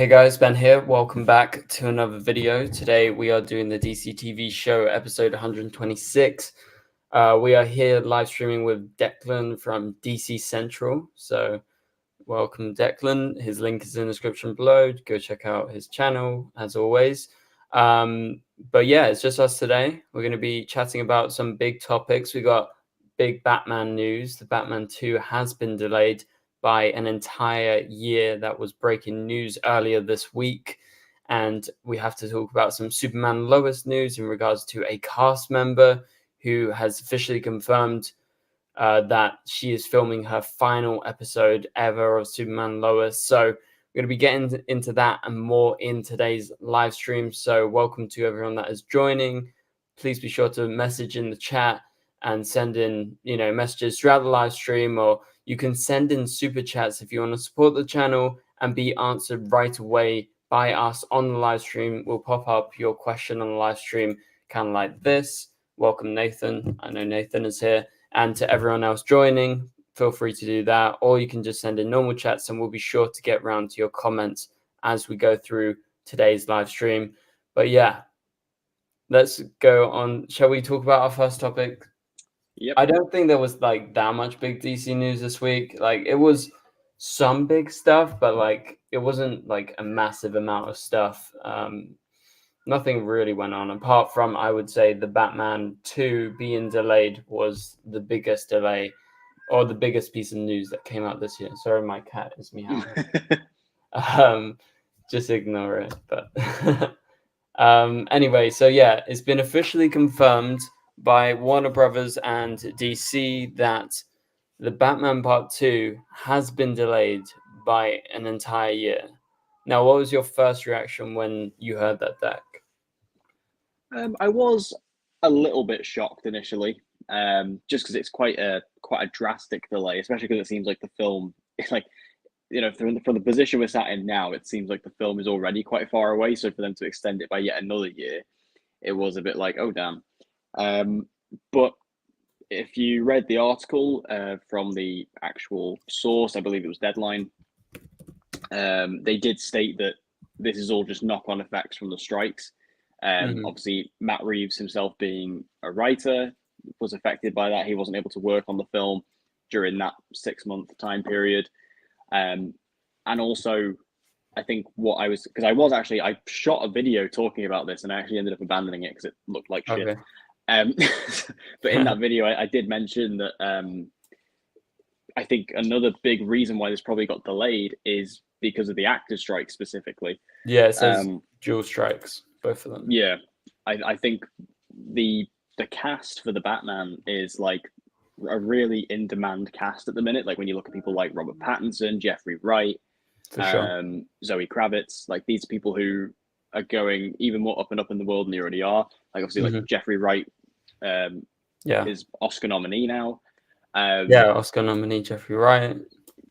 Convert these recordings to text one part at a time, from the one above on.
Hey guys, Ben here. Welcome back to another video. Today we are doing the DCTV show episode 126. We are here live streaming with Declan from DC Central. So welcome Declan. His link is in the description below. Go check out his channel as always. But yeah, it's just us today. We're going to be chatting about some big topics. We got big Batman news. The Batman 2 has been delayed by an entire year. That was breaking news earlier this week. And we have to talk about some Superman Lois news in regards to a cast member who has officially confirmed that she is filming her final episode ever of Superman Lois. So we're going to be getting into that and more in today's live stream. So welcome to everyone that is joining. Please be sure to message in the chat and send in, messages throughout the live stream, or you can send in super chats if you want to support the channel and be answered right away by us on the live stream. We'll pop up your question on the live stream, kind of like this. Welcome, Nathan. I know Nathan is here. And to everyone else joining, feel free to do that. Or you can just send in normal chats and we'll be sure to get around to your comments as we go through today's live stream. But yeah, let's go on. Shall we talk about our first topic? Yep. I don't think there was like that much big DC news this week. Like it was some big stuff, but like it wasn't like a massive amount of stuff. Nothing really went on apart from, I would say, the Batman 2 being delayed was the biggest delay or the biggest piece of news that came out this year. Sorry, my cat is meowing. Just ignore it. But anyway, so yeah, it's been officially confirmed by Warner Brothers and DC that the Batman Part 2 has been delayed by an entire year. Now, what was your first reaction when you heard that, Deck? I was a little bit shocked initially, just because it's quite a drastic delay, especially because it seems like the film, like, from the position we're sat in now, it seems like the film is already quite far away. So for them to extend it by yet another year, it was a bit like, oh damn. But if you read the article from the actual source, I believe it was Deadline, they did state that this is all just knock-on effects from the strikes. Obviously, Matt Reeves himself being a writer was affected by that. He wasn't able to work on the film during that 6-month time period. And also, I think I shot a video talking about this and I actually ended up abandoning it because it looked like shit. But in that video, I did mention that I think another big reason why this probably got delayed is because of the actors' strike specifically. Yeah, it says dual strikes, both of them. Yeah, I think the cast for the Batman is like a really in-demand cast at the minute. Like when you look at people like Robert Pattinson, Jeffrey Wright, Zoe Kravitz, like these people who are going even more up and up in the world than they already are. Like obviously, like Jeffrey Wright is Oscar nominee now. Oscar nominee Jeffrey Wright.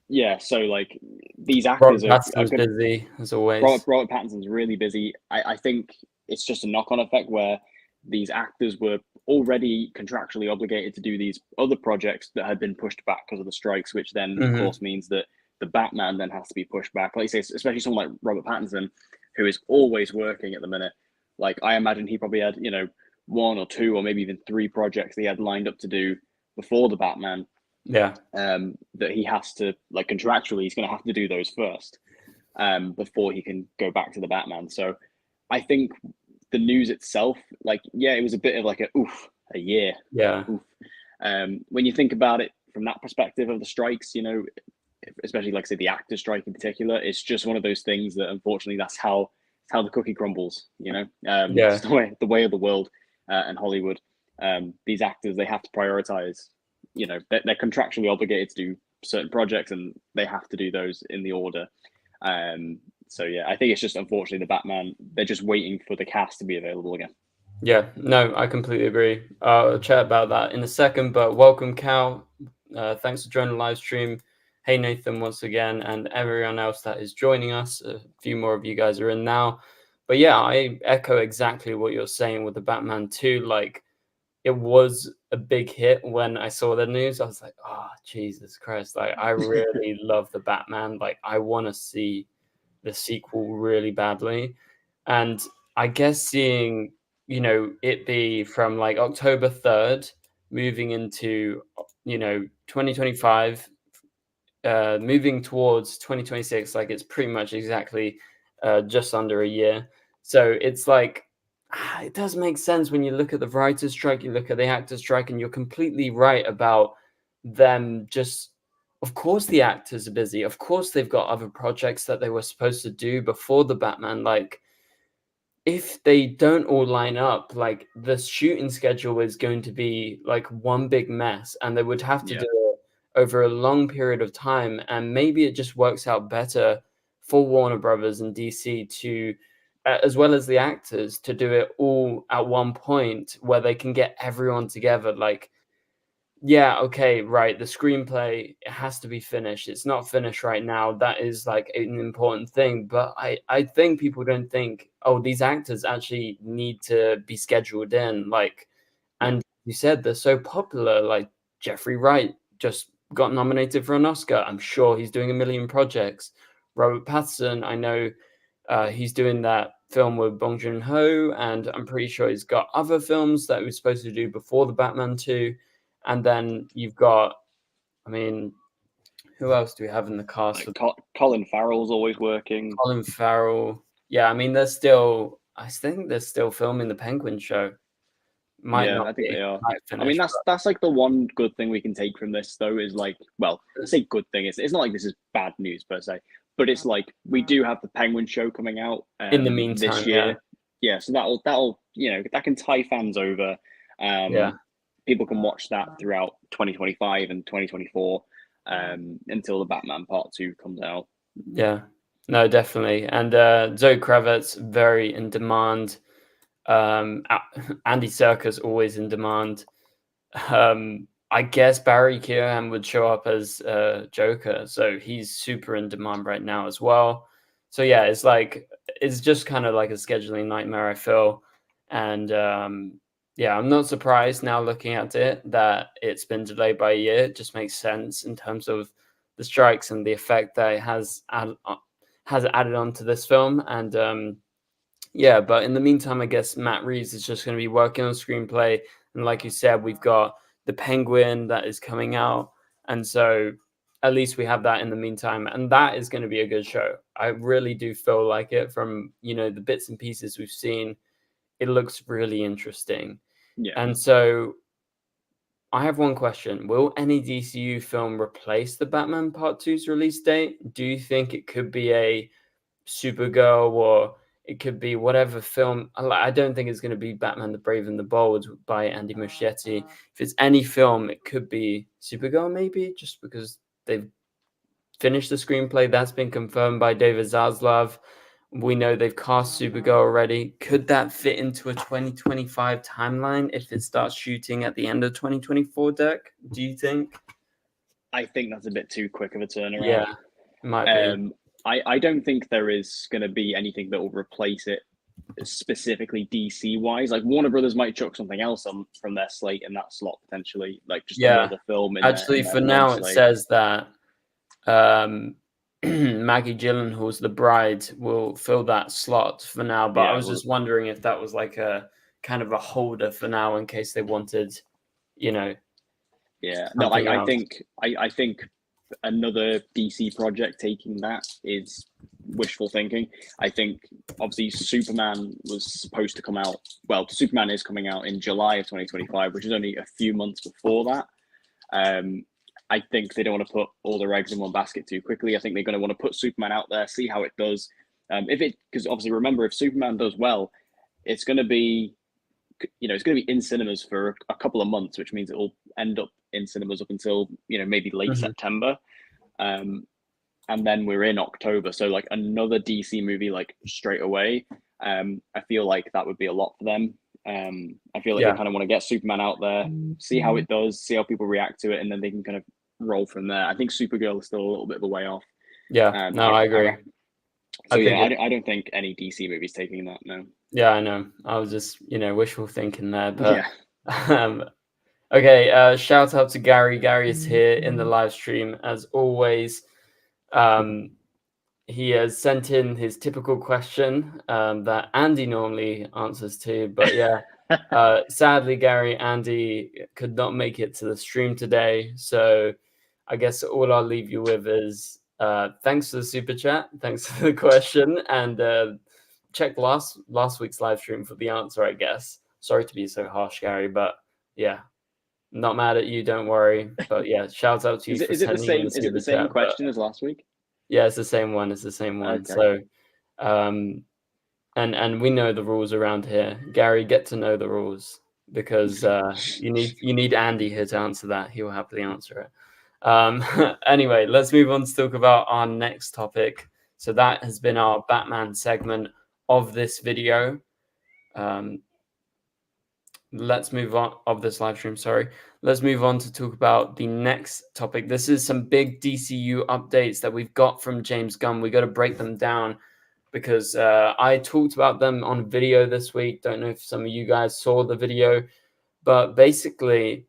Yeah, so like these actors are busy as always. Robert Pattinson's really busy. I think it's just a knock-on effect where these actors were already contractually obligated to do these other projects that had been pushed back because of the strikes, which then of course means that the Batman then has to be pushed back. Like you say, especially someone like Robert Pattinson, who is always working at the minute. Like I imagine he probably had 1 or 2 or maybe even 3 projects that he had lined up to do before the Batman. Yeah. That he has to, like, contractually, he's going to have to do those first before he can go back to the Batman. So I think the news itself, like, yeah, it was a bit of like a year. Yeah. Oof. When you think about it from that perspective of the strikes, especially like say the actor strike in particular, it's just one of those things that unfortunately that's how the cookie crumbles. It's the way of the world and Hollywood. These actors, they have to prioritize. They're contractually obligated to do certain projects and they have to do those in the order. So yeah, I think it's just unfortunately the Batman, they're just waiting for the cast to be available again. Yeah, no, I completely agree. I'll chat about that in a second, but welcome, Cal. Thanks for joining the live stream. Hey, Nathan, once again, and everyone else that is joining us. A few more of you guys are in now. But yeah, I echo exactly what you're saying with the Batman 2. Like, it was a big hit when I saw the news. I was like, oh, Jesus Christ. Like, I really love the Batman. Like, I want to see the sequel really badly. And I guess seeing, it be from like October 3rd moving into, 2025, moving towards 2026, like it's pretty much exactly just under a year. So it's like, it does make sense when you look at the writer's strike, you look at the actor's strike, and you're completely right about them just, of course, the actors are busy. Of course, they've got other projects that they were supposed to do before the Batman. Like, if they don't all line up, like the shooting schedule is going to be like one big mess, and they would have to do it over a long period of time. And maybe it just works out better for Warner Brothers and DC to, as well as the actors, to do it all at one point where they can get everyone together. Like, yeah, okay, right. The screenplay has to be finished. It's not finished right now. That is like an important thing. But I think people don't think, oh, these actors actually need to be scheduled in. Like, and you said they're so popular. Like Jeffrey Wright just got nominated for an Oscar. I'm sure he's doing a million projects. Robert Pattinson, I know he's doing that film with Bong Joon-ho, and I'm pretty sure he's got other films that he was supposed to do before the Batman 2. And then you've got, I mean, who else do we have in the cast? Like Colin Farrell's always working. Colin Farrell. Yeah, I mean, I think they're still filming the Penguin show. Might not I think be. they are. Finish, I mean, that's like the one good thing we can take from this, though, is like, well, I say good thing. It's not like this is bad news per se, but it's like we do have the Penguin show coming out in the meantime this year. Yeah, so that'll that can tie fans over. People can watch that throughout 2025 and 2024 until the Batman Part 2 comes out. Yeah, no, definitely. And Zoe Kravitz, very in demand. Andy Serkis, always in demand. I guess Barry Keoghan would show up as Joker, so he's super in demand right now as well. So yeah, it's just kind of like a scheduling nightmare, I feel. And yeah, I'm not surprised now looking at it that it's been delayed by a year. It just makes sense in terms of the strikes and the effect that it has added on to this film. And yeah, but in the meantime, I guess Matt Reeves is just going to be working on screenplay. And like you said, we've got the Penguin that is coming out. And so at least we have that in the meantime. And that is going to be a good show. I really do feel like it from, the bits and pieces we've seen. It looks really interesting. Yeah. And so I have one question. Will any DCU film replace the Batman Part 2's release date? Do you think it could be a Supergirl, or it could be whatever film? I don't think it's going to be Batman the Brave and the Bold by Andy Muschietti. If it's any film, it could be Supergirl, maybe, just because they've finished the screenplay. That's been confirmed by David Zaslav. We know they've cast Supergirl already. Could that fit into a 2025 timeline if it starts shooting at the end of 2024, Dirk? Do you think? I think that's a bit too quick of a turnaround. Yeah, it might be. I don't think there is going to be anything that will replace it specifically DC wise. Like Warner Brothers might chuck something else on from their slate in that slot potentially, like just another film. Actually, for now it says that Maggie Gyllenhaal's The Bride will fill that slot for now. But I was just wondering if that was like a kind of a holder for now in case they wanted, Yeah, no, I think another DC project taking that is wishful thinking. I think obviously Superman was supposed to come out. Well, Superman is coming out in July of 2025, which is only a few months before that. I think they don't want to put all their eggs in one basket too quickly. I think they're going to want to put Superman out there, see how it does. Because obviously remember, if Superman does well, it's going to be, it's going to be in cinemas for a couple of months, which means it will end up in cinemas up until, maybe late September. And then we're in October. So like another DC movie, like straight away. I feel like that would be a lot for them. I feel like they kind of want to get Superman out there, see how it does, see how people react to it, and then they can kind of roll from there. I think Supergirl is still a little bit of a way off. Yeah, no, I agree. I don't think any DC movie's taking that, no. Yeah, I know. I was just, wishful thinking there. But okay, shout out to Gary. Gary is here in the live stream as always. he has sent in his typical question that Andy normally answers to, but yeah, sadly, Gary, Andy could not make it to the stream today, so I guess all I'll leave you with is thanks for the super chat, thanks for the question, and check last week's live stream for the answer, I guess. Sorry to be so harsh, Gary, but yeah, not mad at you, don't worry. But yeah, shout out to you for sending in the super chat. Question as last week? Yeah, it's the same one. It's the same one. Okay. So, and we know the rules around here. Gary, get to know the rules because you need Andy here to answer that. He will happily answer it. Anyway, let's move on to talk about our next topic. So that has been our Batman segment of this video. Let's move on of this live stream. Sorry. Let's move on to talk about the next topic. This is some big DCU updates that we've got from James Gunn. We got to break them down because I talked about them on video this week. Don't know if some of you guys saw the video, but basically,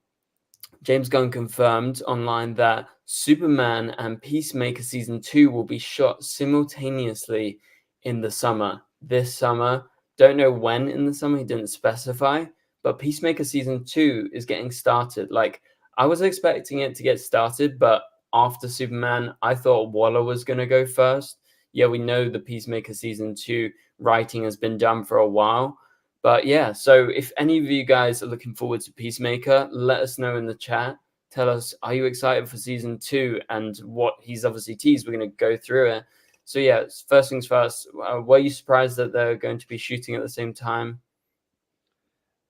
James Gunn confirmed online that Superman and Peacemaker Season 2 will be shot simultaneously in the summer. This summer. Don't know when in the summer, he didn't specify, but Peacemaker Season 2 is getting started. Like, I was expecting it to get started, but after Superman, I thought Waller was going to go first. Yeah, we know the Peacemaker Season 2 writing has been done for a while. But yeah, so if any of you guys are looking forward to Peacemaker, let us know in the chat. Tell us, are you excited for Season 2 and what he's obviously teased? We're going to go through it. So yeah, first things first, were you surprised that they're going to be shooting at the same time?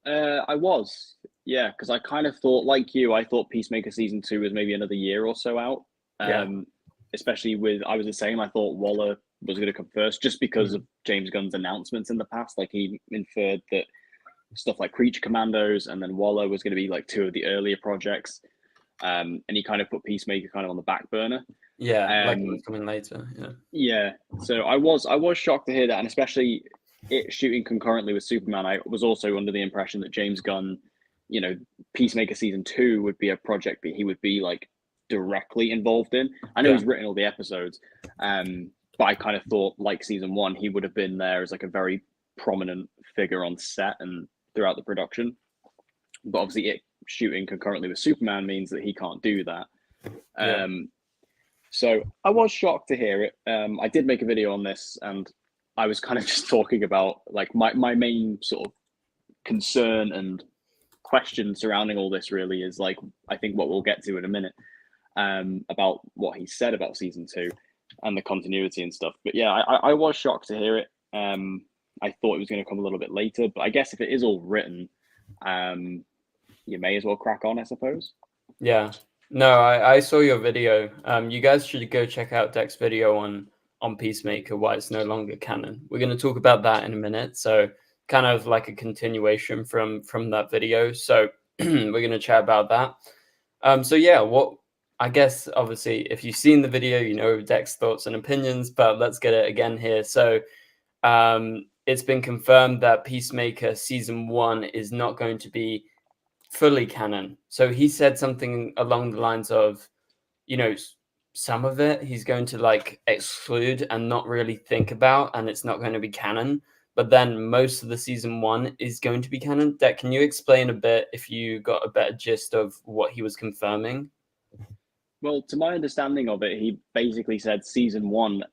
I was, yeah, because I kind of thought, like you, I thought Peacemaker Season 2 was maybe another year or so out. Yeah. Especially I was the same. I thought Waller was going to come first just because of James Gunn's announcements in the past. Like, he inferred that stuff like Creature Commandos and then Waller was going to be like two of the earlier projects. And he kind of put Peacemaker kind of on the back burner. Yeah, like it was coming later. Yeah. Yeah. So I was shocked to hear that, and especially it shooting concurrently with Superman. I was also under the impression that James Gunn, Peacemaker Season 2 would be a project that he would be like directly involved in. I know he's written all the episodes, but I kind of thought, like Season 1, he would have been there as like a very prominent figure on set and throughout the production. But obviously, it shooting concurrently with Superman means that he can't do that. So I was shocked to hear it. I did make a video on this, and I was kind of just talking about like my main sort of concern and question surrounding all this really is like, I think what we'll get to in a minute, about what he said about Season 2 and the continuity and stuff. But yeah, I was shocked to hear it. I thought it was going to come a little bit later, but I guess if it is all written, you may as well crack on, I suppose. Yeah. No, I saw your video. You guys should go check out Deck's video on Peacemaker, why it's no longer canon. We're going to talk about that in a minute. So kind of like a continuation from that video. So we're going to chat about that. So yeah, I guess obviously if you've seen the video, you know Deck's thoughts and opinions, but let's get it again here. So it's been confirmed that Peacemaker Season 1 is not going to be fully canon. So he said something along the lines of, some of it he's going to like exclude and not really think about, and it's not going to be canon. But then most of the Season 1 is going to be canon. Deck, can you explain a bit if you got a better gist of what he was confirming? Well, to my understanding of it, he basically said Season 1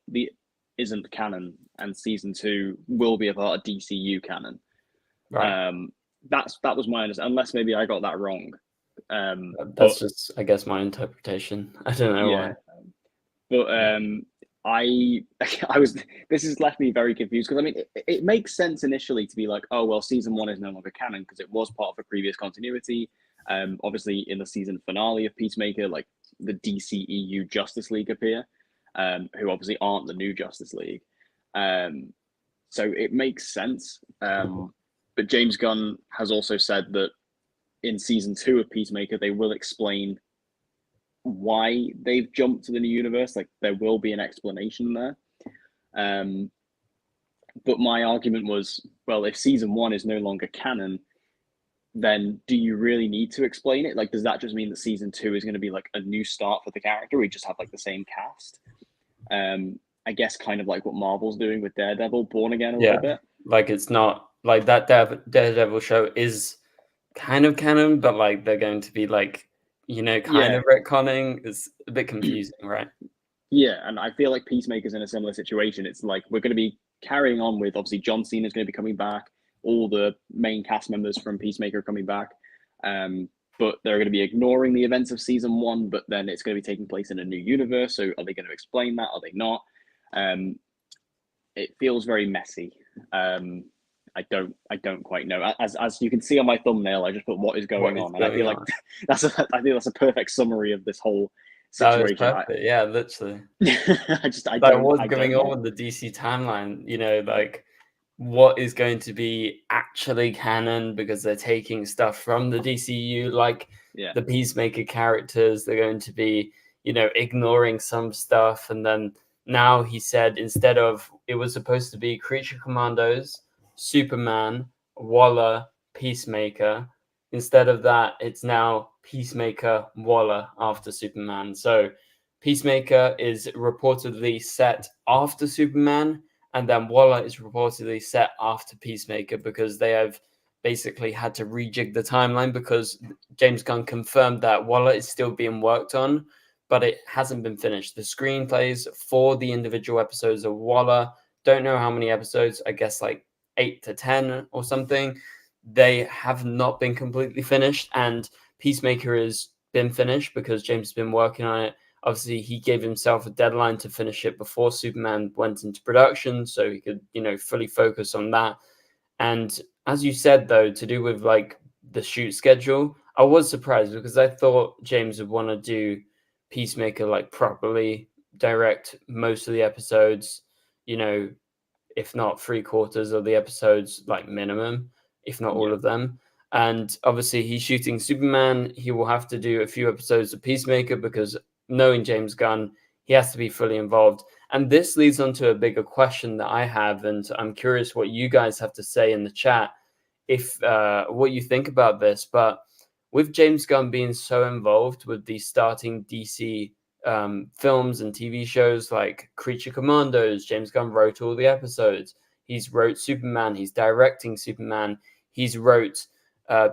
isn't canon, and Season 2 will be a part of DCU canon. Right. That was my understanding, unless maybe I got that wrong. That's just, I guess, my interpretation. I don't know why. But I was. This has left me very confused because I mean, it makes sense initially to be like, oh well, Season 1 is no longer canon because it was part of a previous continuity. Obviously, in the season finale of Peacemaker, like the DCEU Justice League appear, who obviously aren't the new Justice League. So it makes sense. But James Gunn has also said that in Season 2 of Peacemaker, they will explain why they've jumped to the new universe. Like, there will be an explanation there. But my argument was, well, if Season 1 is no longer canon, then do you really need to explain it? Like, does that just mean that Season 2 is going to be like a new start for the character? We just have like the same cast. I guess kind of like what Marvel's doing with Daredevil, Born Again a little Yeah, bit. like it's not like that Daredevil show is kind of canon, but like they're going to be like, kind Yeah, of retconning. Is a bit confusing, right? yeah, and I feel like Peacemaker's in a similar situation. It's like we're going to be carrying on with obviously John Cena's going to be coming back, all the main cast members from Peacemaker are coming back, but they're going to be ignoring the events of season one. But then it's going to be taking place in a new universe. So are they going to explain that? Are they not? Um, it feels very messy. I don't quite know. As you can see on my thumbnail, I just put what is going What is on, and I going feel like on? I think that's a perfect summary of this whole That was situation. perfect. Yeah, literally. I Like, don't what's I going don't on know. with the DC timeline? Like what is going to be actually canon because they're taking stuff from the DCU, like Yeah, the Peacemaker characters. They're going to be, ignoring some stuff. And then now he said instead of it was supposed to be Creature Commandos, Superman, Waller, Peacemaker. Instead of that, it's now Peacemaker, Waller after Superman. So Peacemaker is reportedly set after Superman, and then Waller is reportedly set after Peacemaker because they have basically had to rejig the timeline because James Gunn confirmed that Waller is still being worked on, but it hasn't been finished. The screenplays for the individual episodes of Waller, don't know how many episodes, I guess like 8 to 10 or something. They have not been completely finished, and Peacemaker has been finished because James has been working on it. Obviously, he gave himself a deadline to finish it before Superman went into production, so he could, fully focus on that. And as you said, though, to do with like the shoot schedule, I was surprised because I thought James would want to do Peacemaker like properly, direct most of the episodes, you know, if not three-quarters of the episodes, like minimum, if not all yeah. of them. And obviously, he's shooting Superman. He will have to do a few episodes of Peacemaker because knowing James Gunn, he has to be fully involved. And this leads on to a bigger question that I have, and I'm curious what you guys have to say in the chat, if what you think about this. But with James Gunn being so involved with the starting DC films and TV shows like Creature Commandos. James Gunn wrote all the episodes. He's wrote Superman. He's directing Superman. He's wrote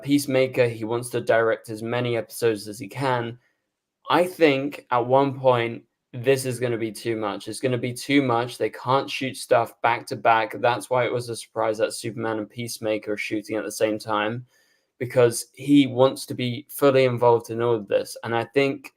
Peacemaker. He wants to direct as many episodes as he can. I think at one point this is going to be too much. It's going to be too much. They can't shoot stuff back to back. That's why it was a surprise that Superman and Peacemaker are shooting at the same time, because he wants to be fully involved in all of this. And I think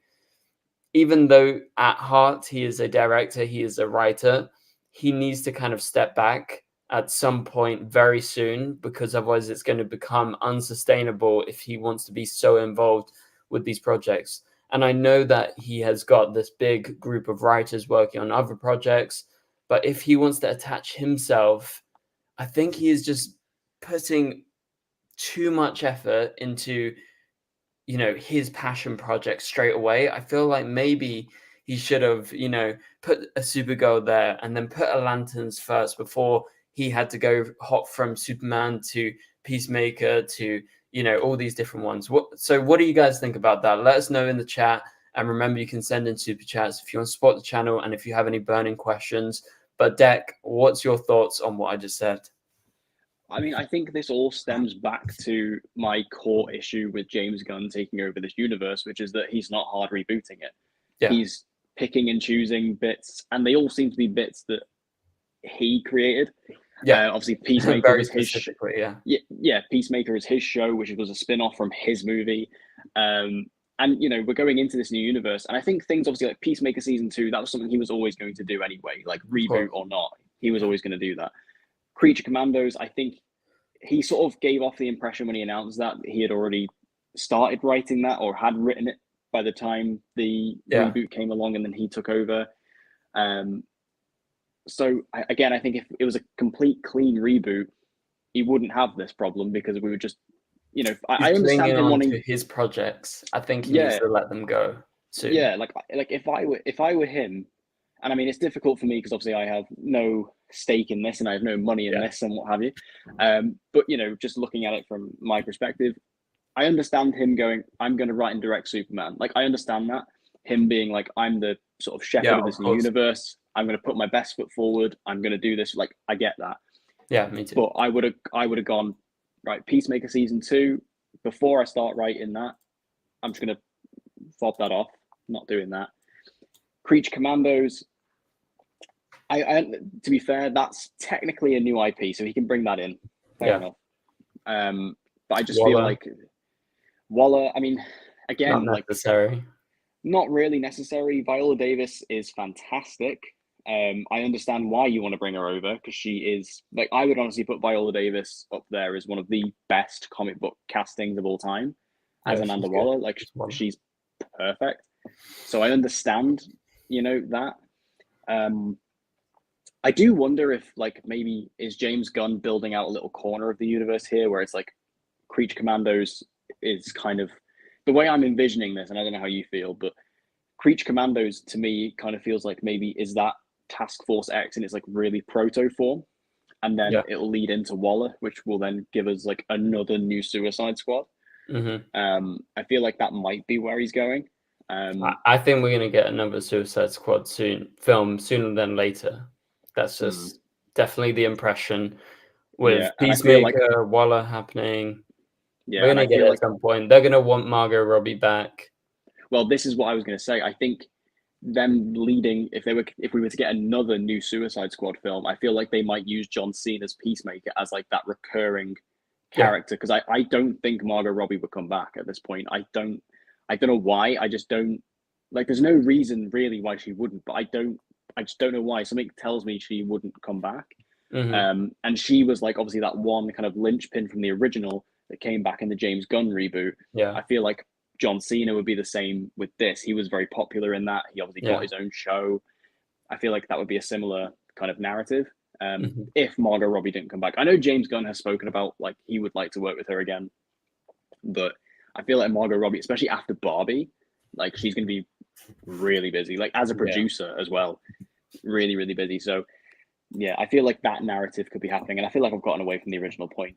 even though at heart he is a director, he is a writer, he needs to kind of step back at some point very soon, because otherwise it's going to become unsustainable if he wants to be so involved with these projects. And I know that he has got this big group of writers working on other projects, but if he wants to attach himself, I think he is just putting too much effort into his passion project straight away. I feel like maybe he should have, put a Supergirl there and then put a Lanterns first before he had to go hop from Superman to Peacemaker to, all these different ones. What do you guys think about that? Let us know in the chat. And remember, you can send in super chats if you want to support the channel and if you have any burning questions. But Deck, what's your thoughts on what I just said? I mean, I think this all stems back to my core issue with James Gunn taking over this universe, which is that he's not hard rebooting it. Yeah. He's picking and choosing bits, and they all seem to be bits that he created. Yeah. Obviously, Peacemaker Very was his. specifically, yeah. Yeah, Peacemaker is his show, which was a spin-off from his movie. And we're going into this new universe, and I think things obviously like Peacemaker season 2, that was something he was always going to do anyway, like reboot or not, he was always going to do that. Creature Commandos, I think he sort of gave off the impression when he announced that he had already started writing that or had written it by the time the reboot came along, and then he took over. So again, I think if it was a complete clean reboot, he wouldn't have this problem, because we would just, I understand him wanting to his projects. I think he needs yeah, to let them go soon. yeah, like if I were him, and I mean it's difficult for me because obviously I have no stake in this and I have no money in this and what have you. But just looking at it from my perspective, I understand him going, I'm going to write and direct Superman. Like I understand that, him being like, I'm the sort of shepherd of of this new course. universe. I'm going to put my best foot forward. I'm going to do this. Like, I get that. Yeah, me too. But I would have gone, right, Peacemaker season 2. Before I start writing that, I'm just going to fob that off. Not doing that. Creature Commandos. I to be fair, that's technically a new IP, so he can bring that in. Fair enough. But I just feel like Waller. I mean, again, not necessary. Like, not really necessary. Viola Davis is fantastic. I understand why you want to bring her over, because she is, like, I would honestly put Viola Davis up there as one of the best comic book castings of all time. As Amanda Waller, like, she's perfect. So I understand, that. I do wonder if, like, maybe is James Gunn building out a little corner of the universe here where it's like Creature Commandos is kind of the way I'm envisioning this, and I don't know how you feel, but Creature Commandos to me kind of feels like maybe is that Task Force X in its like really proto form, and then it'll lead into Waller, which will then give us like another new Suicide Squad. I feel like that might be where he's going. I think we're going to get another Suicide Squad film sooner than later. That's just definitely the impression with Peacemaker, Waller happening. Yeah, we're going to get it at some point. They're going to want Margot Robbie back. Well, this is what I was going to say. I think them leading, if we were to get another new Suicide Squad film, I feel like they might use John Cena's Peacemaker as like that recurring character, because I don't think Margot Robbie would come back at this point. I don't know why. I just don't, like, there's no reason really why she wouldn't, but I just don't know why. Something tells me she wouldn't come back. And she was like obviously that one kind of linchpin from the original that came back in the James Gunn reboot. I feel like John Cena would be the same with this. He was very popular in that. He obviously got his own show. I feel like that would be a similar kind of narrative if Margot Robbie didn't come back. I know James Gunn has spoken about like he would like to work with her again, but I feel like Margot Robbie, especially after Barbie, like she's going to be really busy, like as a producer as well, really, really busy. So yeah, I feel like that narrative could be happening, and I feel like I've gotten away from the original point.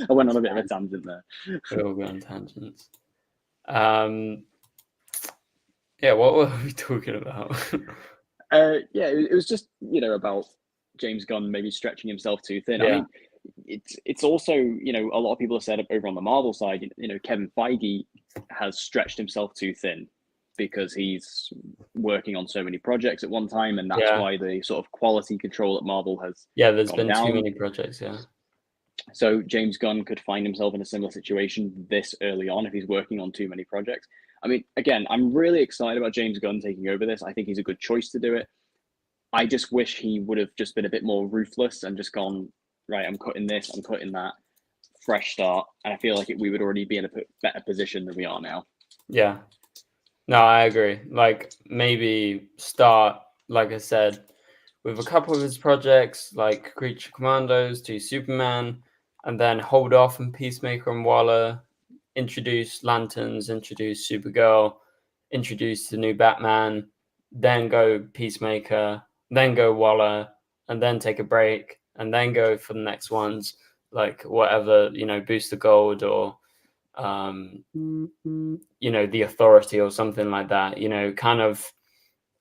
I went on a bit of a tangent there. We all go on tangents. Yeah, what were we talking about? Yeah, it was just about James Gunn maybe stretching himself too thin. I mean, it's also a lot of people have said over on the Marvel side, Kevin Feige has stretched himself too thin because he's working on so many projects at one time, and that's why the sort of quality control at Marvel has there's been down. Too many projects. So James Gunn could find himself in a similar situation this early on if he's working on too many projects. I mean, again, I'm really excited about James Gunn taking over this. I think he's a good choice to do it. I just wish he would have just been a bit more ruthless and just gone, right, I'm cutting this, I'm cutting that, fresh start. And I feel like we would already be in a better position than we are now. Yeah. No, I agree. Like, maybe start, like I said, with a couple of his projects, like Creature Commandos to Superman, and then hold off on Peacemaker and Waller, introduce Lanterns, introduce Supergirl, introduce the new Batman, then go Peacemaker, then go Waller, and then take a break, and then go for the next ones, like whatever, Booster Gold or the Authority or something like that, kind of,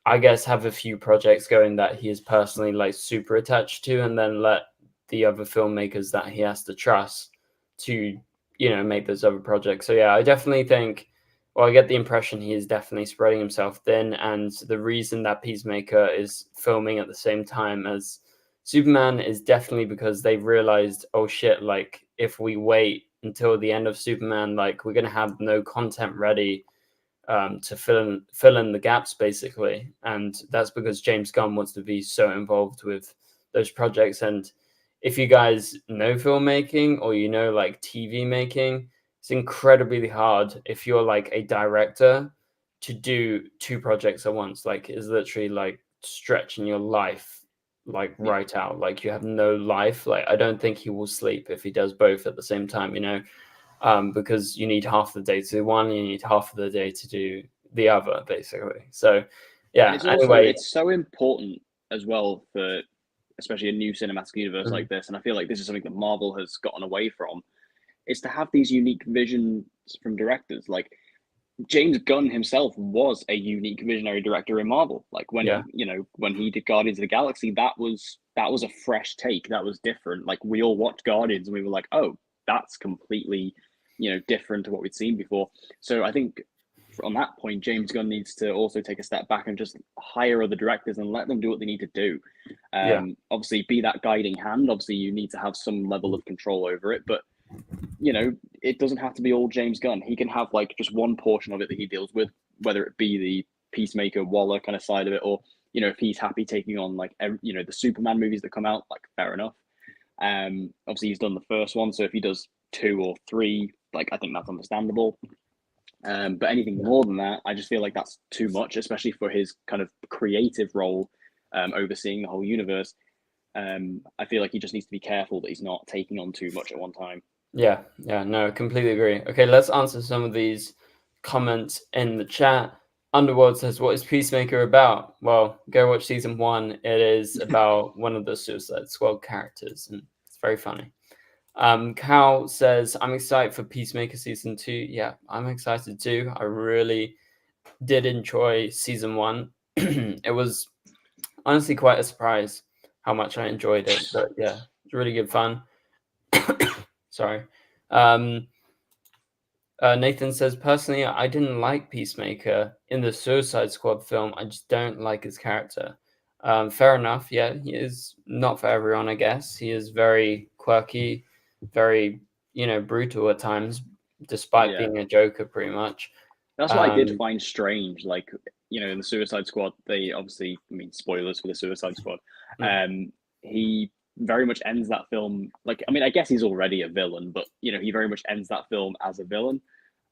I guess, have a few projects going that he is personally like super attached to, and then let the other filmmakers that he has to trust to, make those other projects. So yeah, I definitely think, I get the impression he is definitely spreading himself thin, and the reason that Peacemaker is filming at the same time as Superman is definitely because they've realized, oh shit, like if we wait until the end of Superman, like we're gonna have no content ready to fill in the gaps basically, and that's because James Gunn wants to be so involved with those projects. And if you guys know filmmaking or like TV making, it's incredibly hard if you're like a director to do two projects at once. Like it's literally like stretching your life like right out. Like you have no life. Like I don't think he will sleep if he does both at the same time, because you need half the day to do one, you need half of the day to do the other, basically. So yeah, it's so important as well for especially a new cinematic universe like this, and I feel like this is something that Marvel has gotten away from, is to have these unique visions from directors. Like James Gunn himself was a unique visionary director in Marvel. Like when Yeah. when he did Guardians of the Galaxy, that was a fresh take. That was different. Like we all watched Guardians and we were like, oh, that's completely, different to what we'd seen before. So I think on that point, James Gunn needs to also take a step back and just hire other directors and let them do what they need to do. Yeah. Obviously, be that guiding hand. Obviously, you need to have some level of control over it, but it doesn't have to be all James Gunn. He can have like just one portion of it that he deals with, whether it be the Peacemaker, Waller kind of side of it, or if he's happy taking on like the Superman movies that come out, like fair enough. Obviously he's done the first one, so if he does 2 or 3, like I think that's understandable. But anything more than that, I just feel like that's too much, especially for his kind of creative role, overseeing the whole universe. I feel like he just needs to be careful that he's not taking on too much at one time. Yeah, no, completely agree. Okay, let's answer some of these comments in the chat. Underworld says, what is Peacemaker about? Well, go watch season 1. It is about one of the Suicide Squad characters, and it's very funny. Cal says, I'm excited for Peacemaker season 2. Yeah, I'm excited too. I really did enjoy season 1. It was honestly quite a surprise how much I enjoyed it, but yeah, it's really good fun. Sorry. Nathan says, personally, I didn't like Peacemaker in the Suicide Squad film. I just don't like his character. Fair enough. Yeah, he is not for everyone, I guess. He is very quirky, very, brutal at times, despite being a Joker, pretty much. That's what I did find strange. Like, in the Suicide Squad, they obviously, spoilers for the Suicide Squad. He very much ends that film like, I guess he's already a villain, but he very much ends that film as a villain.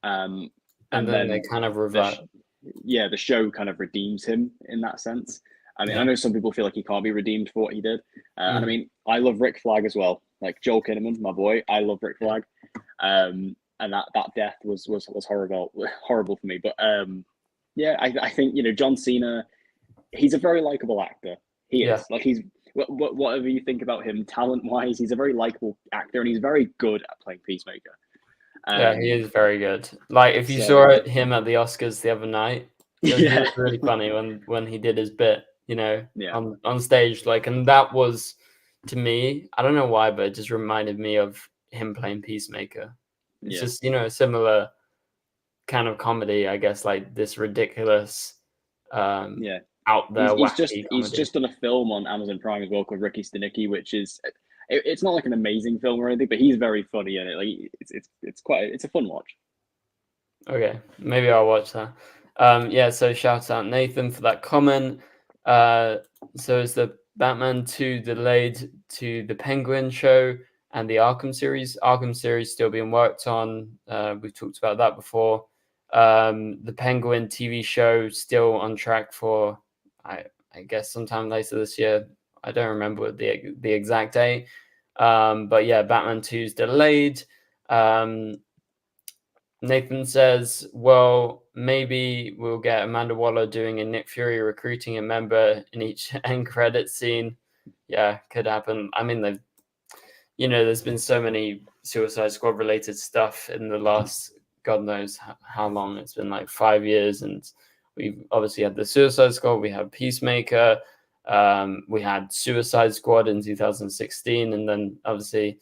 And then they kind of revert. The show kind of redeems him in that sense. I know some people feel like he can't be redeemed for what he did. And I love Rick Flag as well. Like Joel Kinnaman, my boy, I love Rick Flag. And that death was horrible for me. But I think John Cena, he's a very likable actor. He is. Like he's whatever you think about him, talent wise, he's a very likable actor, and he's very good at playing Peacemaker. He is very good. Like if you saw him at the Oscars the other night, it was really funny when he did his bit, on stage. Like, and that was, to me, I don't know why, but it just reminded me of him playing Peacemaker. It's just a similar kind of comedy, I guess, like this ridiculous, out there. He's just done a film on Amazon Prime as well called Ricky Stenicki, which is. It's not like an amazing film or anything, but he's very funny in it. Like it's a fun watch. Okay, maybe I'll watch that. So shout out Nathan for that comment. So is the Batman 2 delayed to the Penguin show and the Arkham series? Arkham series still being worked on. We've talked about that before. The Penguin TV show still on track for, I guess, sometime later this year. I don't remember the exact date. But yeah, Batman 2 is delayed. Nathan says, well, maybe we'll get Amanda Waller doing a Nick Fury recruiting a member in each end credit scene. Yeah, could happen. There's been so many Suicide Squad related stuff in the last, God knows how long. It's been like 5 years, and we've obviously had the Suicide Squad, we had Peacemaker, we had Suicide Squad in 2016, and then obviously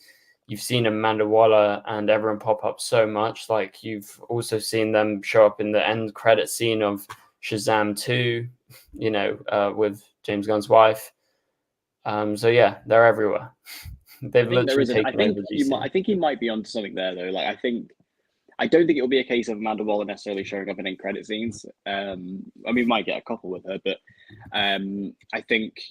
you've seen Amanda Waller and everyone pop up so much. Like you've also seen them show up in the end credit scene of Shazam 2, with James Gunn's wife. So yeah, they're everywhere. They've literally taken over DC. I think he might be onto something there though. Like I don't think it'll be a case of Amanda Waller necessarily showing up in end credit scenes. We might get a couple with her, but I think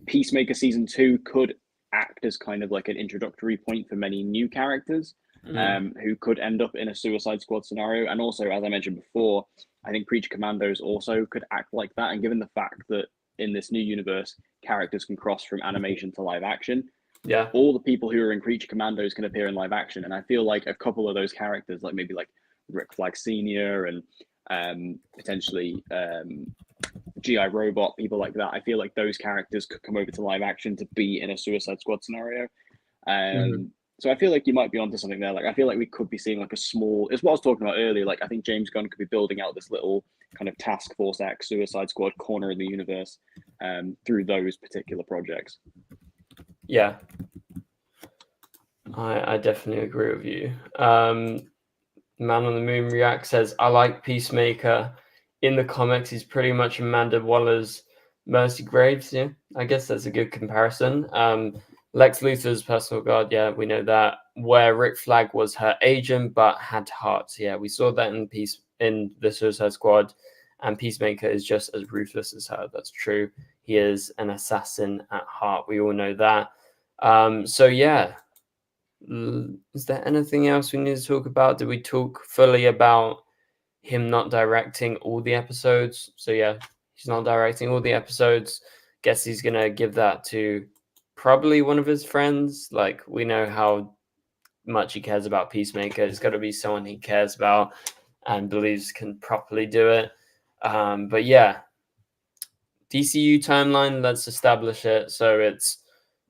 Peacemaker season 2 could act as kind of like an introductory point for many new characters who could end up in a Suicide Squad scenario. And also, as I mentioned before, I think Preacher Commandos also could act like that. And given the fact that in this new universe, characters can cross from animation to live action, all the people who are in Preacher Commandos can appear in live action. And I feel like a couple of those characters, like maybe like Rick Flag Sr. and potentially G.I. Robot, people like that, I feel like those characters could come over to live action to be in a Suicide Squad scenario. So I feel like you might be onto something there. Like I feel like we could be seeing like a small. It's what I was talking about earlier. Like I think James Gunn could be building out this little kind of Task Force X Suicide Squad corner in the universe through those particular projects. Yeah, I definitely agree with you. Man on the Moon React says, I like Peacemaker. In the comics, he's pretty much Amanda Waller's Mercy Graves. Yeah, I guess that's a good comparison. Lex Luthor's personal guard, yeah, we know that. Where Rick Flag was her agent but had heart. Yeah, we saw that in the Suicide Squad, and Peacemaker is just as ruthless as her. That's true. He is an assassin at heart. We all know that. So yeah. Is there anything else we need to talk about? Did we talk fully about him not directing all the episodes? So yeah, he's not directing all the episodes. Guess he's gonna give that to probably one of his friends. Like, we know how much he cares about Peacemaker. It's got to be someone he cares about and believes can properly do it. But yeah, DCU timeline, let's establish it. So it's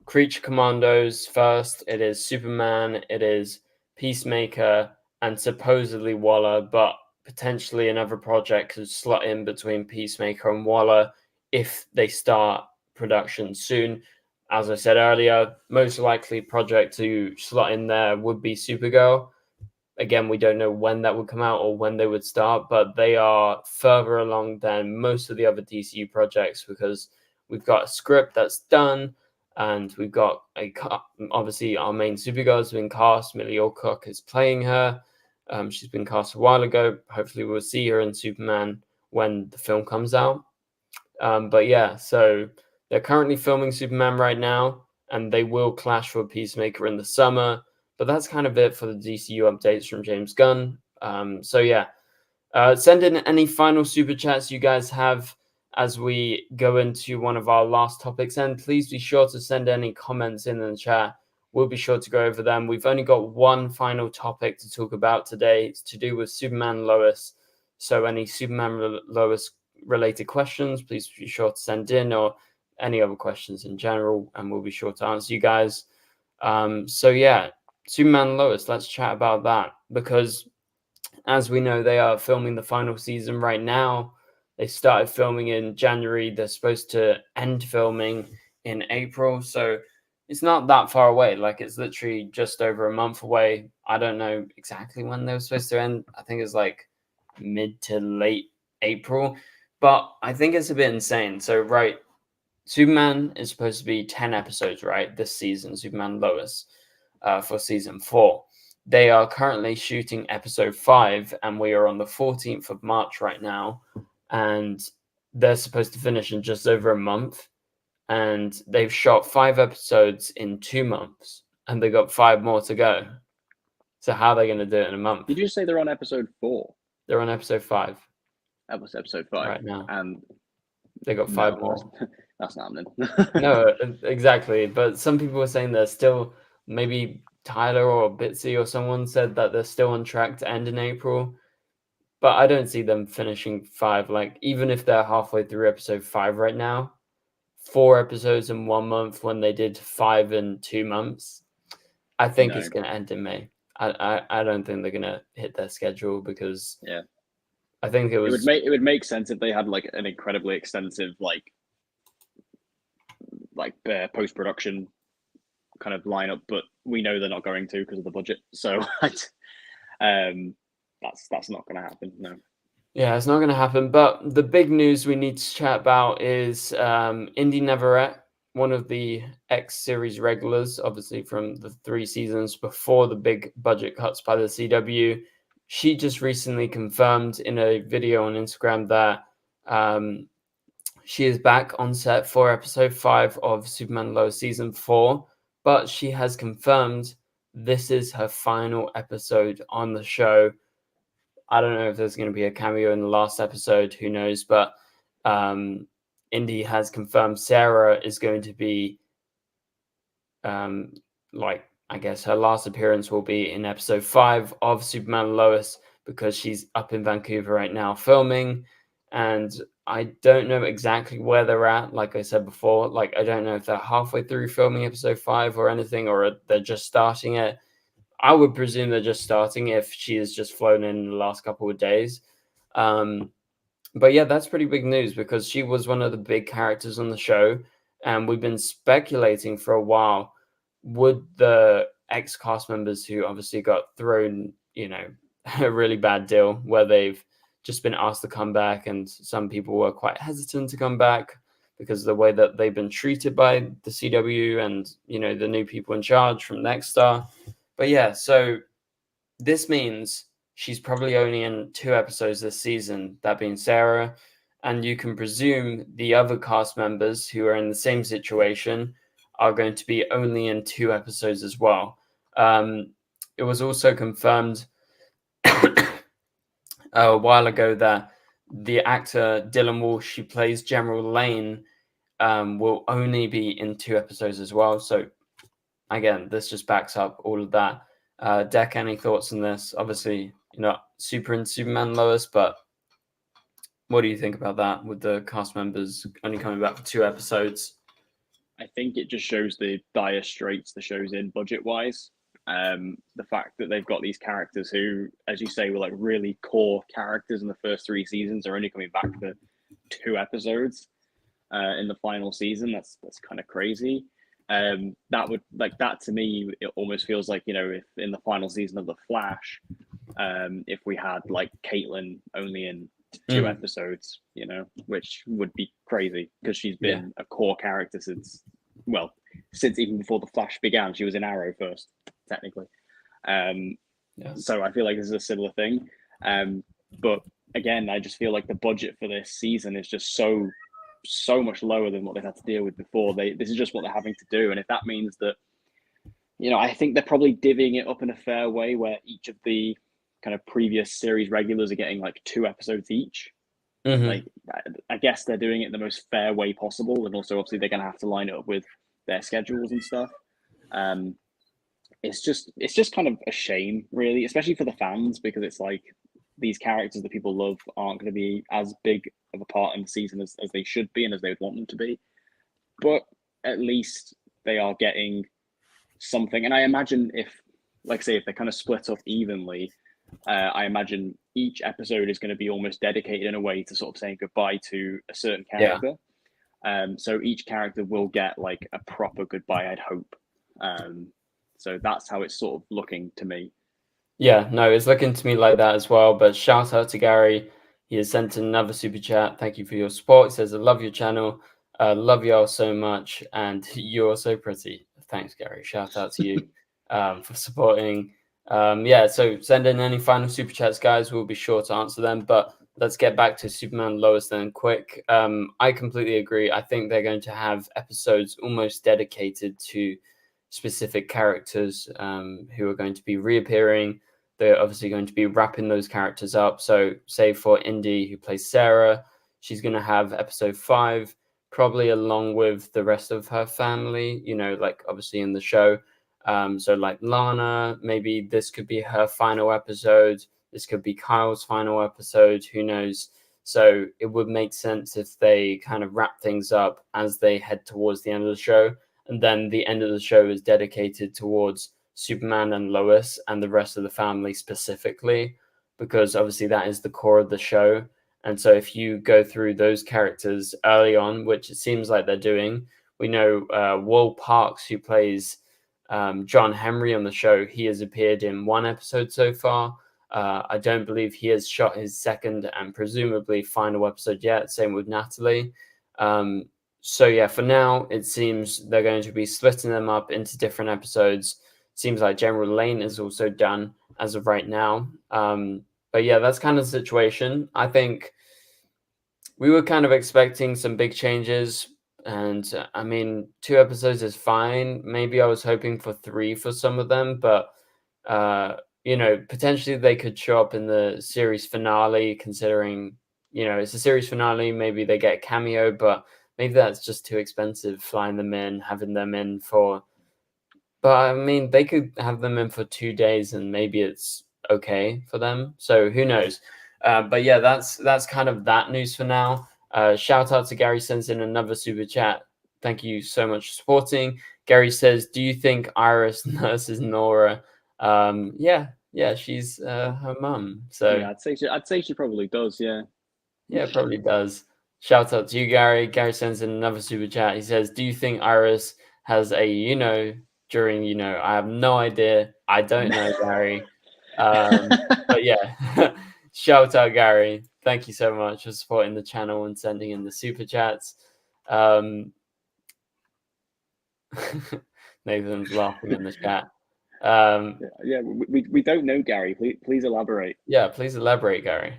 Creature Commandos first, it is Superman, it is Peacemaker, and supposedly Waller, but potentially another project could slot in between Peacemaker and Waller if they start production soon. As I said earlier, most likely project to slot in there would be Supergirl. Again, we don't know when that would come out or when they would start, but they are further along than most of the other DCU projects because we've got a script that's done, and we've got obviously our main Supergirl has been cast. Millie Alcock is playing her. She's been cast a while ago. Hopefully, we'll see her in Superman when the film comes out. But yeah, so they're currently filming Superman right now, and they will clash for Peacemaker in the summer. But that's kind of it for the DCU updates from James Gunn. So yeah, send in any final super chats you guys have as we go into one of our last topics. And please be sure to send any comments in the chat. We'll be sure to go over them. We've only got one final topic to talk about today. It's to do with Superman Lois. So any Superman Lois related questions, please be sure to send in, or any other questions in general, and we'll be sure to answer you guys. So yeah, Superman Lois, let's chat about that, because as we know, they are filming the final season right now. They started filming in January. They're supposed to end filming in April. So it's not that far away. Like, it's literally just over a month away. I don't know exactly when they were supposed to end. I think it's like mid to late April. But I think it's a bit insane. So, right, Superman is supposed to be 10 episodes, right? This season, Superman Lois, for season 4. They are currently shooting episode 5, and we are on the 14th of March right now. And they're supposed to finish in just over a month. And they've shot 5 episodes in 2 months, and they got 5 more to go. So how are they going to do it in a month? Did you say they're on episode 4? They're on episode 5. That was episode 5 right now, and they got 5 more. That's not happening. No, exactly. But some people were saying they're still, maybe Tyler or Bitsy or someone said that they're still on track to end in April. But I don't see them finishing 5. Like, even if they're halfway through episode 5 right now, 4 episodes in 1 month when they did 5 in 2 months, I think it's going to end in May. I don't think they're going to hit their schedule, because I think it would make sense if they had like an incredibly extensive like post-production kind of lineup, but we know they're not going to because of the budget. So that's not going to happen. No. Yeah, it's not going to happen. But the big news we need to chat about is Indy Neverett, one of the X series regulars, obviously from the 3 seasons before the big budget cuts by the CW. She just recently confirmed in a video on Instagram that she is back on set for episode 5 of Superman Lois season 4, but she has confirmed this is her final episode on the show. I don't know if there's going to be a cameo in the last episode, who knows, but Indy has confirmed Sarah is going to be, I guess her last appearance will be in episode 5 of Superman Lois, because she's up in Vancouver right now filming. And I don't know exactly where they're at. Like I said before, like I don't know if they're halfway through filming episode 5 or anything, or they're just starting it. I would presume they're just starting if she has just flown in the last couple of days. But yeah, that's pretty big news because she was one of the big characters on the show, and we've been speculating for a while. Would the ex-cast members who obviously got thrown, a really bad deal where they've just been asked to come back, and some people were quite hesitant to come back because of the way that they've been treated by the CW and, the new people in charge from Next Star. But yeah, so this means she's probably only in 2 episodes this season, that being Sarah. And you can presume the other cast members who are in the same situation are going to be only in 2 episodes as well. It was also confirmed a while ago that the actor Dylan Walsh, who plays General Lane, will only be in 2 episodes as well. So again, this just backs up all of that. Deck, any thoughts on this? Obviously, you're not super into Superman, Lois, but what do you think about that with the cast members only coming back for 2 episodes? I think it just shows the dire straits the show's in budget-wise. The fact that they've got these characters who, as you say, were like really core characters in the first 3 seasons are only coming back for 2 episodes in the final season. That's kind of crazy. That to me, it almost feels like, if in the final season of The Flash, if we had like Caitlin only in 2 episodes, which would be crazy because she's been a core character since even before The Flash began. She was in Arrow first, technically. So I feel like this is a similar thing. But again, I just feel like the budget for this season is just so much lower than what they've had to deal with before. This is just what they're having to do. And if that means that, I think they're probably divvying it up in a fair way where each of the kind of previous series regulars are getting like 2 episodes each. Like, I guess they're doing it the most fair way possible. And also, obviously, they're going to have to line it up with their schedules and stuff. It's just kind of a shame, really, especially for the fans, because it's like these characters that people love aren't going to be as big of a part in the season as they should be and as they would want them to be. But at least they are getting something. And I imagine if they're kind of split up evenly, I imagine each episode is going to be almost dedicated in a way to sort of saying goodbye to a certain character. So each character will get like a proper goodbye, I'd hope. So that's how it's sort of looking to me. Yeah, no, it's looking to me like that as well. But shout out to Gary. He has sent another super chat. Thank you for your support. He says, I love your channel. Love you all so much. And you're so pretty. Thanks, Gary. Shout out to you for supporting. So send in any final super chats, guys. We'll be sure to answer them. But let's get back to Superman Lois then quick. I completely agree. I think they're going to have episodes almost dedicated to specific characters who are going to be reappearing. They're obviously going to be wrapping those characters up. So say for Indy, who plays Sarah, she's going to have episode 5, probably along with the rest of her family, like obviously in the show. So like Lana, maybe this could be her final episode. This could be Kyle's final episode. Who knows? So it would make sense if they kind of wrap things up as they head towards the end of the show. And then the end of the show is dedicated towards Superman and Lois and the rest of the family specifically, because obviously that is the core of the show. And so if you go through those characters early on, which it seems like they're doing, we know Will Parks, who plays John Henry on the show, he has appeared in 1 episode so far. I don't believe he has shot his second and presumably final episode yet. Same with Natalie. So yeah, for now, it seems they're going to be splitting them up into different episodes. Seems like General Lane is also done as of right now. But yeah, that's kind of the situation. I think we were kind of expecting some big changes. And I mean, 2 episodes is fine. Maybe I was hoping for 3 for some of them. But, potentially they could show up in the series finale, considering, it's a series finale. Maybe they get a cameo, but maybe that's just too expensive, flying them in, having them in for... But, I mean, they could have them in for 2 days and maybe it's okay for them. So, who knows? But, yeah, that's kind of that news for now. Shout out to Gary, sends in another super chat. Thank you so much for supporting. Gary says, do you think Iris nurses Nora? Yeah, she's her mum. So yeah, I'd say she probably does. Yeah. Yeah, it probably does. Shout out to you, Gary. Gary sends in another super chat. He says, do you think Iris has a during I have no idea. I don't know, Gary. But yeah, shout out, Gary. Thank you so much for supporting the channel and sending in the super chats. Nathan's laughing in the chat. Yeah, we don't know, Gary. Please elaborate. Yeah, please elaborate, Gary.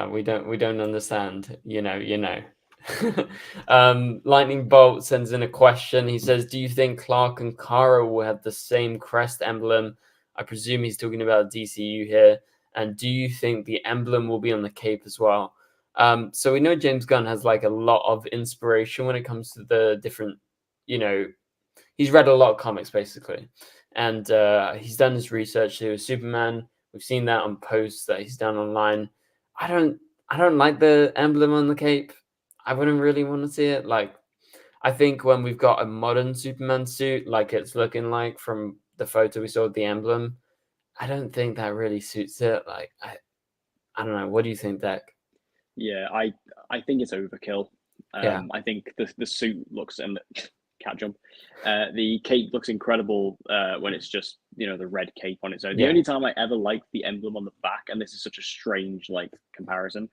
We don't understand. Lightning Bolt sends in a question. He says, "Do you think Clark and Kara will have the same crest emblem?" I presume he's talking about DCU here. And do you think the emblem will be on the cape as well? So we know James Gunn has like a lot of inspiration when it comes to the different, he's read a lot of comics basically, and he's done his research to Superman. We've seen that on posts that he's done online. I don't like the emblem on the cape. I wouldn't really want to see it. Like, I think when we've got a modern Superman suit, like it's looking like from the photo we saw of the emblem, I don't think that really suits it. Like, I don't know. What do you think, Deck? Yeah, I think it's overkill. Yeah. I think the suit looks and cat jump. The cape looks incredible when it's just the red cape on its own. The Yeah. only time I ever liked the emblem on the back, and this is such a strange comparison,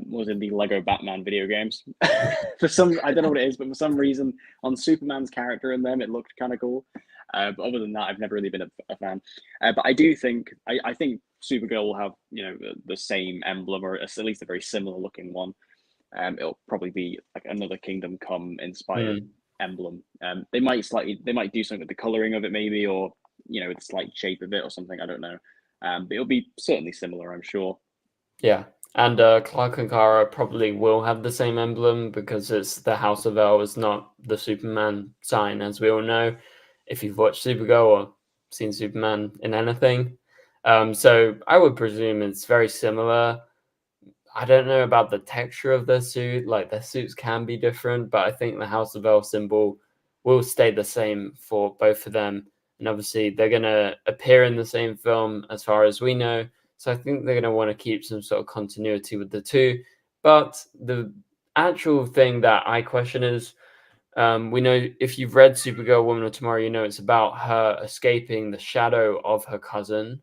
was in the Lego Batman video games. I don't know what it is, but for some reason on Superman's character in them, it looked kind of cool. But other than that, I've never really been a fan. But I do think I think Supergirl will have the same emblem, or at least a very similar looking one. It'll probably be like another Kingdom Come inspired emblem. They might do something with the coloring of it, maybe, or with the slight shape of it or something. I don't know. But it'll be certainly similar, I'm sure. Yeah. And Clark and Kara probably will have the same emblem because it's the House of El, it's not the Superman sign, as we all know, if you've watched Supergirl or seen Superman in anything. So I would presume it's very similar. I don't know about the texture of their suit. Like, their suits can be different, but I think the House of El symbol will stay the same for both of them. And obviously, they're going to appear in the same film as far as we know. So I think they're going to want to keep some sort of continuity with the two. But the actual thing that I question is, we know if you've read Supergirl, Woman of Tomorrow, you know it's about her escaping the shadow of her cousin.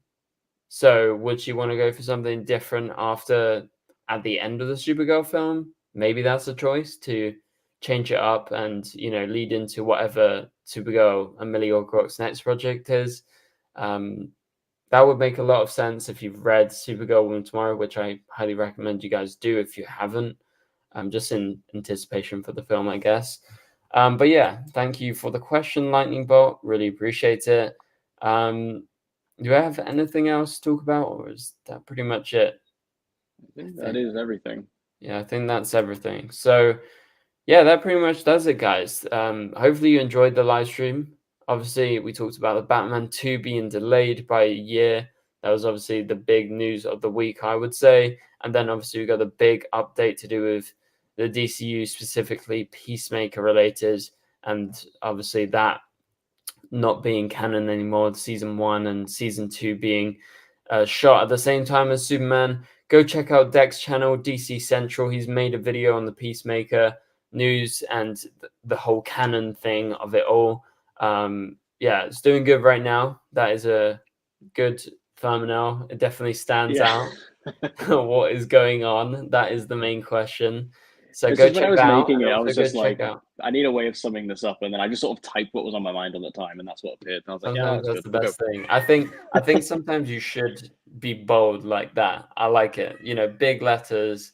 So would she want to go for something different at the end of the Supergirl film? Maybe that's a choice to change it up and lead into whatever Supergirl and Millie Alcott's next project is. That would make a lot of sense if you've read Supergirl Woman Tomorrow, which I highly recommend you guys do if you haven't. Just in anticipation for the film, I guess. But yeah, thank you for the question, Lightning Bolt. Really appreciate it. Do I have anything else to talk about, or is that pretty much it? I think that is everything. Yeah, I think that's everything. So yeah, that pretty much does it, guys. Hopefully you enjoyed the live stream. Obviously, we talked about the Batman 2 being delayed by a year. That was obviously the big news of the week, I would say. And then obviously we got the big update to do with the DCU, specifically Peacemaker related, and obviously that not being canon anymore, season 1 and season 2 being shot at the same time as Superman. Go check out Deck's channel, DC Central. He's made a video on the Peacemaker news and the whole canon thing of it all. Yeah, it's doing good right now. That is a good thumbnail. It definitely stands out what is going on. That is the main question. So go check that out. Making it, And I was also just go check out. I need a way of summing this up, and then I just sort of typed what was on my mind at the time, and that's what appeared. And I was like, Sometimes yeah, that's the best thing. I think sometimes you should be bold like that. I like it. Big letters.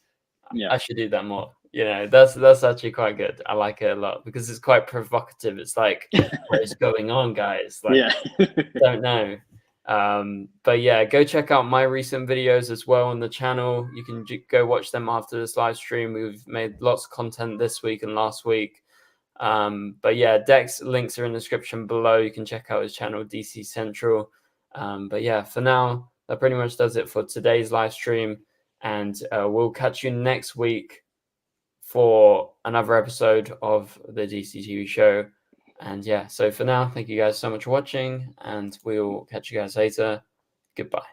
Yeah. I should do that more. That's actually quite good. I like it a lot because it's quite provocative. It's like, what is going on, guys? Like, yeah. don't know. But yeah, go check out my recent videos as well on the channel. You can go watch them after this live stream. We've made lots of content this week and last week. But yeah, Deck's links are in the description below. You can check out his channel, DC Central. But yeah, for now, that pretty much does it for today's live stream. And we'll catch you next week for another episode of the DCTV show. And yeah, so for now, thank you guys so much for watching, and we'll catch you guys later. Goodbye.